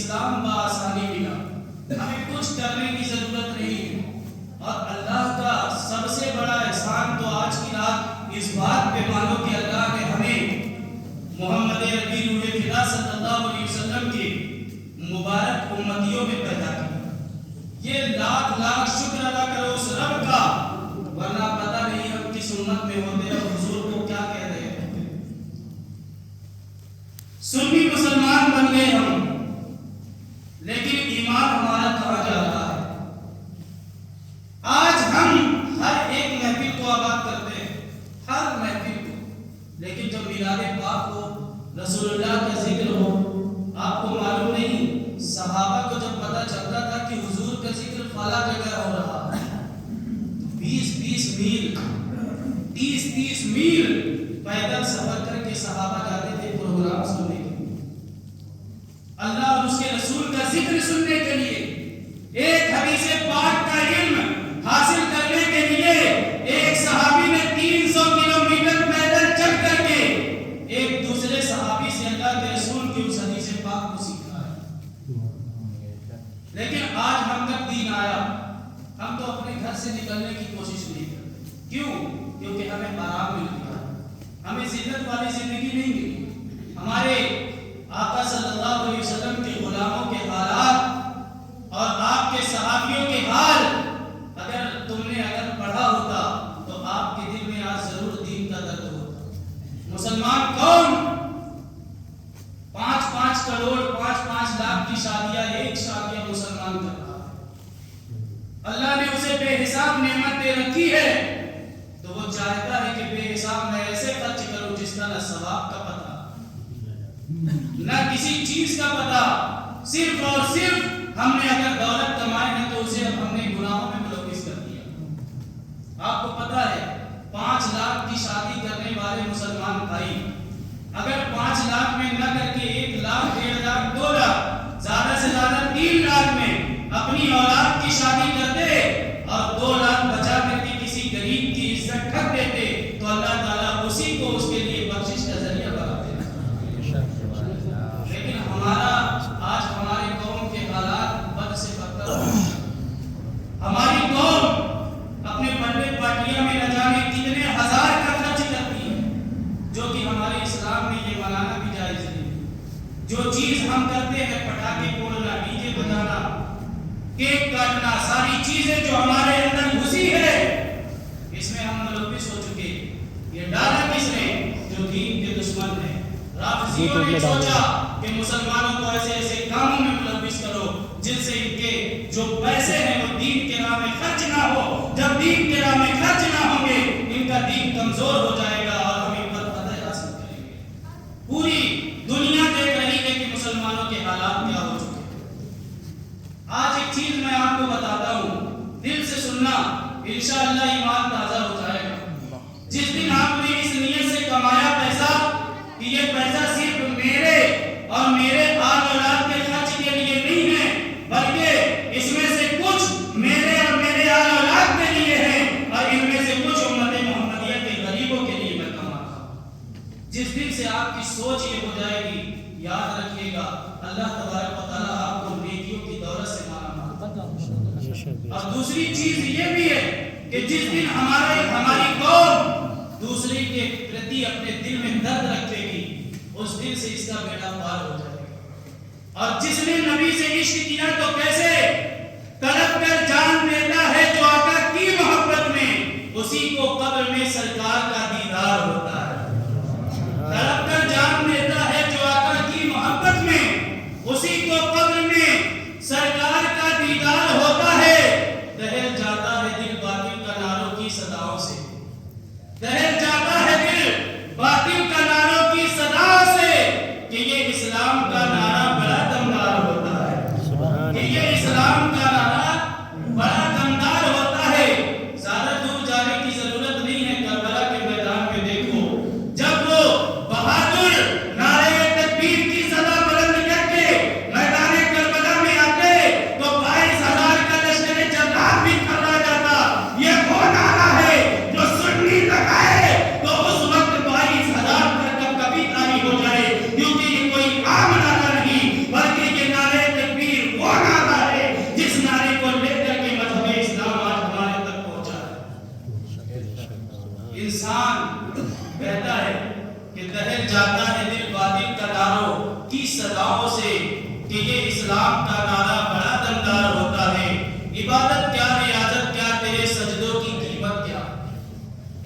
اسلام بآسانی ملا، ہمیں کچھ کرنے کی ضرورت نہیں ہے۔ اور اللہ کا سب سے بڑا احسان تو آج کی رات اس بات پہ مانو کہ اللہ نے ہمیں محمد عربی روح خدا صلی اللہ علیہ وسلم کی مبارک امتیوں میں پیدا کیا۔ یہ لاکھ لاکھ شکر ادا کرو اس رب کا، ورنہ پتہ نہیں ہم کس امت میں ہوتے اور حضور کو کیا کہہ رہے ہوتے۔ سنی مسلمان بن گئے ہم، لیکن ایمان ہمارا کہاں جا رہا ہے؟ آج ہم ہر ایک محفل کو آباد کرتے ہیں، ہر محفل کو، لیکن جب میلاد پاک ہو، رسول اللہ کا ذکر ہو، آپ کو معلوم نہیں صحابہ کو جب پتہ چلتا تھا کہ حضور کا ذکر فلاں جگہ ہو رہا ہے، 20-20 میل 30-30 میل پیدل سفر کر کے صحابہ جاتے تھے پروگرام سننے کے لیے، اللہ اور اس کے رسول کا ذکر سننے کے لیے، ایک حدیث پاک کا علم حاصل کرنے کے لیے ایک صحابی نے 300 کلومیٹر پیدل چل کر کے ایک دوسرے صحابی سے اللہ کے رسول کی اس حدیث پاک کو سیکھا ہے۔ لیکن آج ہم تک دین آیا، ہم تو اپنے گھر سے نکلنے کی کوشش نہیں کرتے۔ کیوں؟ کیونکہ ہمیں آرام مل گیا، ہمیں ذلت والی زندگی نہیں ملی۔ ہمارے آقا صلی اللہ علیہ وسلم کے غلاموں کے حالات اور آپ کے صحابیوں کے حال اگر تم نے پڑھا ہوتا تو آپ کے دل میں آج ضرور دین کا درد ہوتا۔ مسلمان کون 5-5 کروڑ 5-5 لاکھ کی شادیاں ایک شادیاں مسلمان کر رہا ہے، اللہ نے اسے بے حساب نعمت دے رکھی ہے، تو وہ چاہتا ہے کہ بے حساب میں ایسے خرچ کروں جس کا نہ ثواب کا پتہ نہ کسی چیز کا پتہ، صرف اور صرف ہم نے اگر دولت کمائی ہے تو اسے ہم نے گناہوں میں ملوث کر دیا۔ آپ کو پتہ ہے 5 لاکھ کی شادی کرنے والے مسلمان بھائی اگر 5 لاکھ میں نہ کر کے 1 لاکھ 1.5 لاکھ 2 لاکھ زیادہ سے زیادہ 3 لاکھ میں اپنی اولاد کی شادی کرتے اور 2 لاکھ بچا کر کے کسی غریب کی عزت ٹھگ دیتے تو اللہ تعالیٰ اسی کو اس کے لیے بخشش کا ذریعہ بنا دیتا۔ لیکن آج ہماری قوم کے حالات بد سے بدتر ہو گئے۔ ہماری قوم اپنے بڑے پارٹیاں میں نہ جانے کتنے ہزار کا خرچ کرتی ہے، جو کہ ہمارے اسلام میں یہ منانا بھی جائز نہیں۔ جو چیز ہم کرتے ہیں پٹاخے پھوڑنا، ڈی جے بجانا، کیک کاٹنا، ساری چیزیں جو ہمارے اندر گھسی ہے اس میں ہم ملوث ہو چکے۔ یہ ڈالا کس نے؟ جو دین کے دشمن ہیں۔ رافضیوں نے سوچا کہ مسلمانوں کو ایسے ایسے کاموں میں ملوث کرو جن سے ان کے جو پیسے ہیں وہ دین کے راہ میں خرچ نہ ہو۔ جب دین کے راہ میں خرچ نہ ہوں گے ان کا دین کمزور ہو جائے گا اور ہم ان پر فتح حاصل کریں گے۔ پوری دنیا دیکھ رہی ہے کہ مسلمانوں کے حالات کیا ہو چکے ہیں۔ آج ایک چیز میں آپ کو بتاتا ہوں، دل سے سننا، انشاءاللہ ایمان تازہ ہو جائے گا۔ جس دن آپ نے اس نیت سے کمایا پیسہ کہ یہ پیسہ صرف میرے اور میرے آل اولاد کے خرچ کے لیے نہیں ہے، بلکہ اس میں سے کچھ میرے اور میرے آل اولاد کے لیے ہے اور ان میں سے کچھ امت محمدیہ کے غریبوں کے لیے میں کماتا ہوں۔ جس دن سے آپ کی سوچ یہ ہو جائے گی، یاد رکھیے گا اللہ تبارک و تعالیٰ آپ کو نیکیوں کی دولت سے مالا مال کرے۔ اور دوسری چیز یہ بھی ہے کہ جس دن ہماری قوم دوسرے کے پرتی اپنے دل میں درد رکھے گی اس دن سے اس کا بیڑا پار ہو جائے گا۔ اور جس نے نبی سے عشق کیا تو کیسے تڑپ کر جان دیتا ہے جو آقا کی محبت میں، اسی کو قبر میں سرکار کا دیدار ہوتا ہے۔ تڑپ کر جان دیتا ہے جو آقا کی محبت میں، اسی کو قبر میں سرکار کا دیدار ہوتا ہے۔ دہل جاتا ہے دل باطل کا ناروں کی صداؤں سے، دہل جاتا ہے دل باطل کا ناروں کی صدا سے کہ یہ اسلام کا نعرہ بڑا دمدار ہوتا ہے، کہ یہ اسلام کا نعرہ بڑا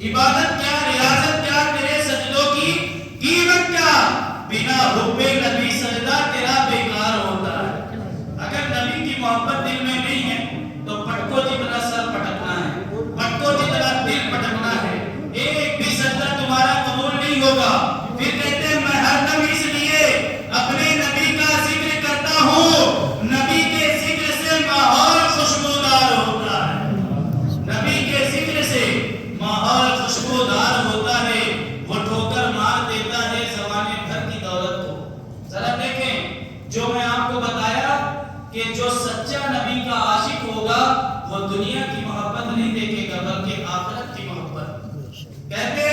عبادت کیا، ریاضت کیا، تیرے سجدوں کی قیمت کیا؟ بنا حب نبی سجدہ تیرا بیکار ہوتا ہے۔ اگر نبی کی محبت دل میں نہیں ہے تو پٹکو جتنا سر پٹکنا ہے، پٹکو جتنا دل پٹکنا ہے، ایک بھی سجدہ تمہارا قبول نہیں ہوگا۔ پھر کہتے ہیں میں ہر دم اس لیے اپنے نبی کا ذکر کرتا ہوں، نبی کے ذکر سے ماحول خوشبودار ہوتا ہے، نبی کے ذکر سے ماحول خوشبودار ہوتا ہے، وہ ٹھوکر مار دیتا ہے زمانے بھر کی دولت کو۔ ذرا دیکھیں جو میں آپ کو بتایا کہ جو سچا نبی کا عاشق ہوگا وہ دنیا کی محبت نہیں دیکھے گا بلکہ آخرت کی محبت۔ کہتے